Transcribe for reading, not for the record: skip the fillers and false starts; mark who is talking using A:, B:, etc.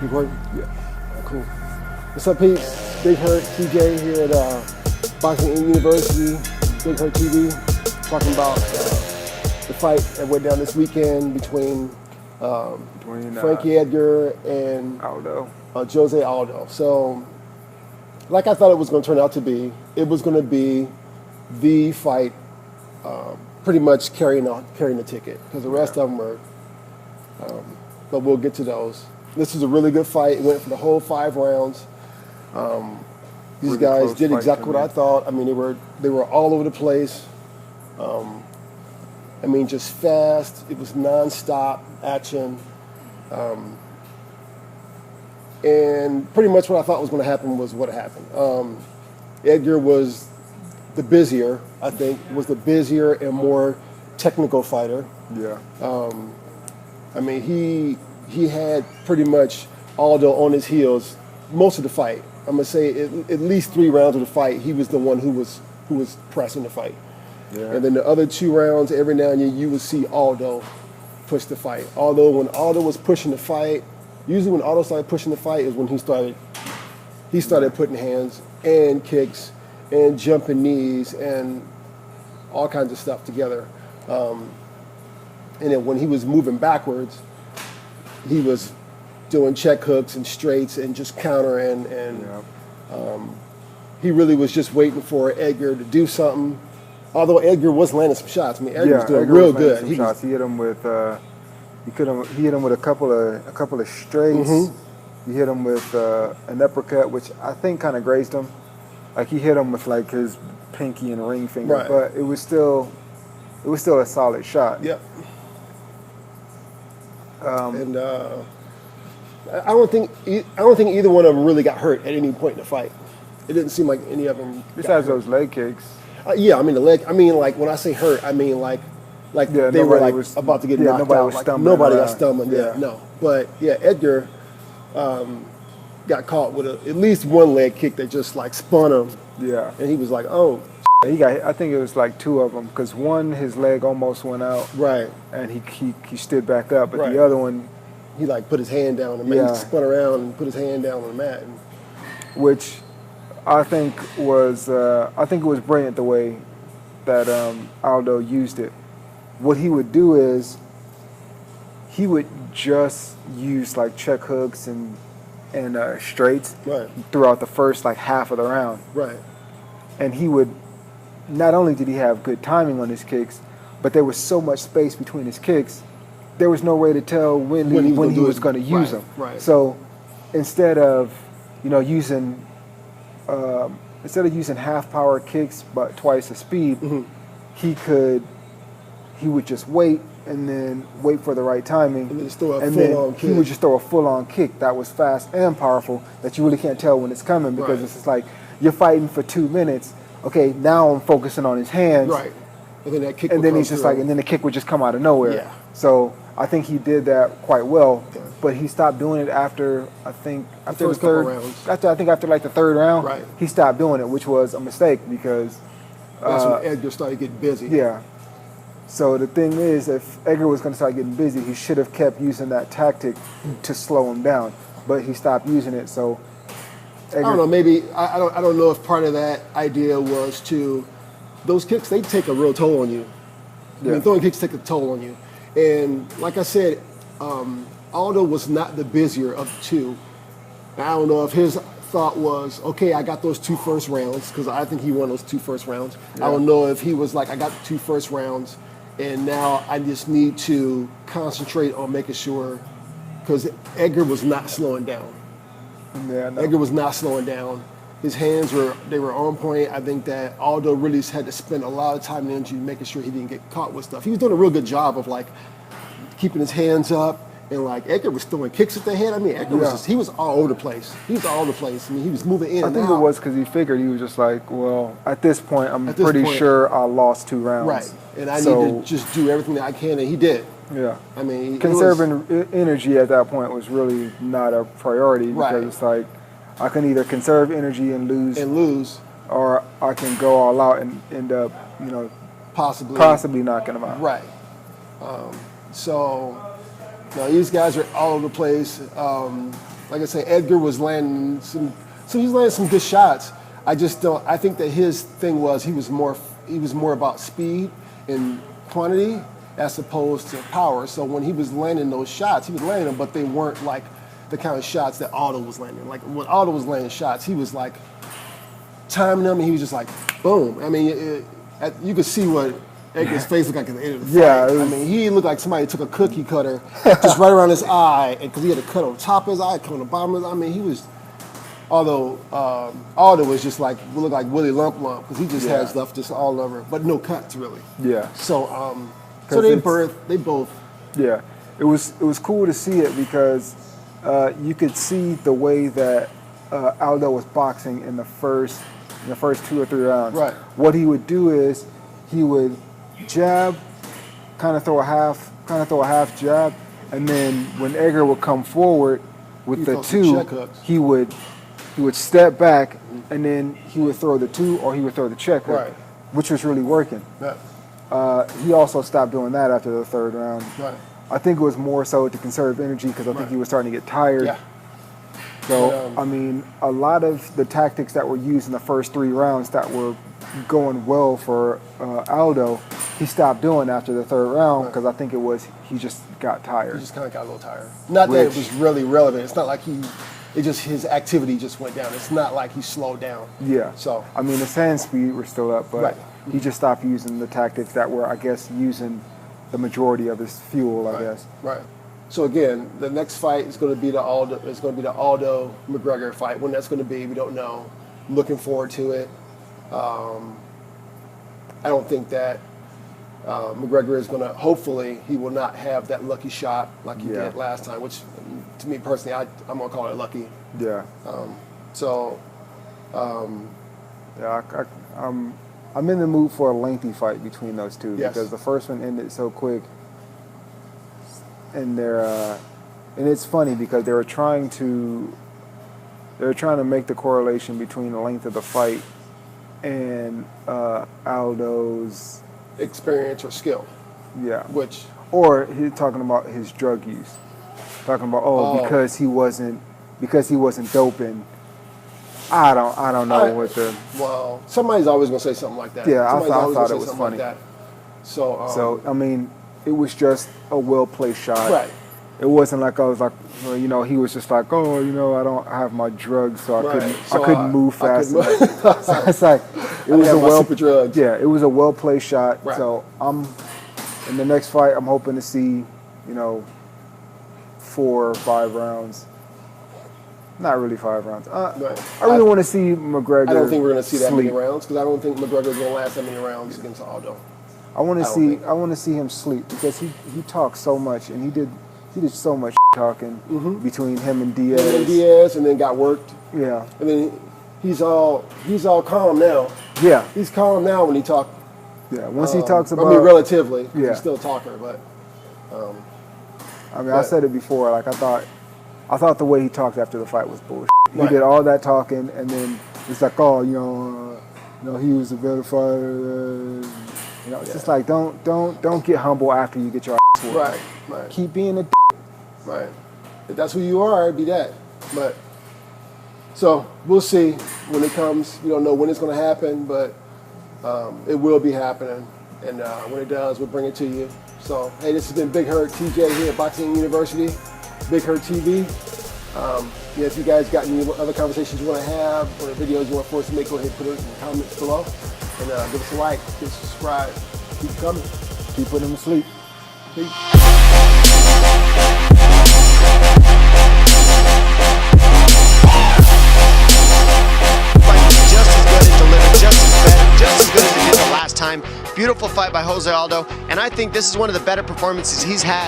A: Recording?
B: Yeah.
A: Cool. What's up, peeps? Big Hurt TJ here at Boxing University, Big Hurt TV, talking about the fight that went down this weekend between Frankie Edgar and
B: Aldo.
A: Jose Aldo. So, like I thought it was going to turn out to be, it was going to be the fight, pretty much carrying the ticket, because the rest of them were. But we'll get to those. This was a really good fight. It went for the whole 5 rounds. These
B: Really
A: guys
B: close
A: did
B: fight
A: exactly what I thought. I mean, they were all over the place. I mean, just fast. It was nonstop action. And pretty much what I thought was going to happen was what happened. Edgar was the busier, I think, was the busier and more technical fighter.
B: Yeah.
A: I mean, he had pretty much Aldo on his heels most of the fight. I'm gonna say at least 3 rounds of the fight, he was the one who was pressing the fight.
B: Yeah.
A: And then the other 2 rounds, every now and then you would see Aldo push the fight. Although when Aldo was pushing the fight, usually when Aldo started pushing the fight is when he started putting hands and kicks and jumping knees and all kinds of stuff together. And then when he was moving backwards, he was doing check hooks and straights and just countering. And he really was just waiting for Edgar to do something. Although Edgar was landing some shots. I mean, Edgar was doing
B: Edgar
A: real
B: was landing
A: good.
B: some shots. He hit him with he hit him with a couple of straights.
A: Mm-hmm.
B: He hit him with an uppercut, which I think kind of grazed him. Like he hit him with like his pinky and ring finger,
A: Right.
B: but it was still a solid shot.
A: Yep. And I don't think either one of them really got hurt at any point in the fight. It didn't seem like any of them.
B: Besides those leg kicks.
A: Yeah, I mean the leg. I mean, like when I say hurt, I mean like they were like about to get knocked
B: nobody
A: out.
B: was
A: Like,
B: stumbling
A: nobody got
B: around.
A: stumbling. Yeah,
B: Yeah.
A: no. But yeah, Edgar got caught with at least one leg kick that just like spun him,
B: Yeah.
A: and he was like, "Oh,
B: I think it was like 2 of them, because one, his leg almost went out,
A: right."
B: and he stood back up, but
A: Right.
B: the other one,
A: He like put his hand down and
B: Yeah.
A: he spun around and put his hand down on the mat. And,
B: which I think it was brilliant the way that Aldo used it. What he would do is he would just use like check hooks and straights
A: right,
B: throughout the first like half of the round,
A: right,
B: and he would. Not only did he have good timing on his kicks, but there was so much space between his kicks, there was no way to tell when he was going to use them.
A: Right.
B: So instead of using half power kicks but twice the speed,
A: Mm-hmm.
B: he would just wait and then wait for the right timing,
A: and then just throw a
B: and
A: full-on
B: then
A: kick.
B: he would just throw a full-on kick that was fast and powerful that you really can't tell when it's coming, because
A: Right.
B: it's just like you're fighting for 2 minutes. Okay, now I'm focusing on his hands.
A: Right. And then that kick.
B: And
A: would
B: then
A: come
B: he's just
A: through.
B: like, and then the kick would just come out of nowhere.
A: Yeah.
B: So I think he did that quite well,
A: Okay.
B: but he stopped doing it after the
A: first couple rounds.
B: After like the 3rd round,
A: Right.
B: he stopped doing it, which was a mistake because
A: That's when Edgar started getting busy.
B: yeah. So the thing is, if Edgar was going to start getting busy, he should have kept using that tactic to slow him down, but he stopped using it. So Edgar,
A: I don't know. Maybe I don't know if part of that idea was to those kicks. They take a real toll on you. I
B: Yeah.
A: mean, throwing kicks take a toll on you. And like I said, Aldo was not the busier of the 2. I don't know if his thought was, okay, I got those 2 first rounds, because I think he won those 2 first rounds.
B: Yeah.
A: I don't know if he was like, I got the 2 first rounds, and now I just need to concentrate on making sure, because Edgar was not slowing down.
B: yeah, no.
A: Edgar was not slowing down. His hands were on point. I think that Aldo really had to spend a lot of time and energy making sure he didn't get caught with stuff. He was doing a real good job of like keeping his hands up, and like Edgar was throwing kicks at the head. I mean, Edgar was he was all over the place. He was all over the place. I mean, he was moving in
B: I
A: and
B: think
A: out.
B: it was because he figured, he was just like, well, at this point, I'm
A: At this
B: pretty
A: point-
B: sure I lost 2 rounds.
A: Right, and I
B: So,
A: need to just do everything that I can, and he did.
B: Yeah.
A: I mean, it
B: Conserving energy at that point was really not a priority, because
A: Right.
B: it's like I can either conserve energy and lose, or I can go all out and end up, possibly knocking him out.
A: Right. So, no, these guys are all over the place. Like I say, Edgar was landing he's landing some good shots. I just don't. I think that his thing was he was more about speed and quantity as opposed to power. So when he was landing those shots, he was landing them, but they weren't like the kind of shots that Aldo was landing. Like when Aldo was landing shots, he was like timing them, and he was just like boom. I mean, you could see what Edgar's face looked like at the end of the fight. I mean, he looked like somebody took a cookie cutter just right around his eye, and because he had a cut on top of his eye, cut on the bottom of his eye. I mean, he was. Although Aldo was just like looked like Willie Lump because he just had stuff just all over, but no cuts really.
B: Yeah.
A: So they both.
B: Yeah, it was cool to see it because you could see the way that Aldo was boxing in the first 2 or 3 rounds.
A: Right.
B: What he would do is he would jab, kind of throw a half jab, and then when Edgar would come forward with the 2, he would step back, and then he would throw the 2 or he would throw the check hook, which was really working.
A: Yeah.
B: He also stopped doing that after the 3rd round.
A: Right.
B: I think it was more so to conserve energy because I think he was starting to get tired.
A: Yeah.
B: So, I mean, a lot of the tactics that were used in the first 3 rounds that were going well for Aldo, he stopped doing after the 3rd round because I think he just got tired.
A: He just kind of got a little tired. Not that it was really relevant. It's not like his activity just went down. It's not like he slowed down.
B: Yeah.
A: So
B: I mean, his hand speed was still up, but he just stopped using the tactics that were, I guess, using the majority of his fuel. I guess.
A: Right. So again, the next fight is going to be the Aldo McGregor fight. When that's going to be, we don't know. I'm looking forward to it. I don't think that McGregor is going to. Hopefully, he will not have that lucky shot like he did last time. Which, to me personally, I'm going to call it lucky.
B: Yeah. I'm in the mood for a lengthy fight between those two because the first one ended so quick, and and it's funny because they were trying to make the correlation between the length of the fight and Aldo's
A: experience or skill. Yeah.
B: Or he's talking about his drug use, talking about because he wasn't doping. I don't know what the.
A: Well, somebody's always gonna say something like that.
B: Yeah, I thought it was funny.
A: Like that. So
B: I mean, it was just a well placed shot.
A: Right.
B: It wasn't like I was like, he was just like, I don't have my drugs, so I couldn't move fast enough. So it's like it was it was a well placed shot. Right. So in the next fight, I'm hoping to see, 4 or 5 rounds. Not really 5 rounds. I really want to see McGregor.
A: I don't think we're going to see that many rounds because I don't think McGregor's going to last that many rounds against Aldo.
B: I want to see him sleep because he talks so much and he did so much talking between him and Diaz.
A: And then got worked.
B: Yeah.
A: And then he's all calm now.
B: Yeah.
A: He's calm now when he talks.
B: Yeah. Once he talks about.
A: I mean, relatively. Yeah. He's still a talker, but.
B: I said it before. Like I thought the way he talked after the fight was bullshit. He did all that talking, and then it's like, he was a better fighter. It's just like don't get humble after you get your ass whooped.
A: Right.
B: Keep being a.
A: Right. If that's who you are, be that. But so we'll see when it comes. We don't know when it's going to happen, but it will be happening, and when it does, we'll bring it to you. So hey, this has been Big Hurt TJ here at Boxing University. Big Hurt TV. If you guys got any other conversations you want to have or videos you want for us to make, go ahead and put it in the comments below. And give us a like, give us a subscribe. Keep coming.
B: Keep putting them to sleep.
A: Peace.
C: Just as good and delivered, just as good as he did the last time. Beautiful fight by Jose Aldo, and I think this is one of the better performances he's had.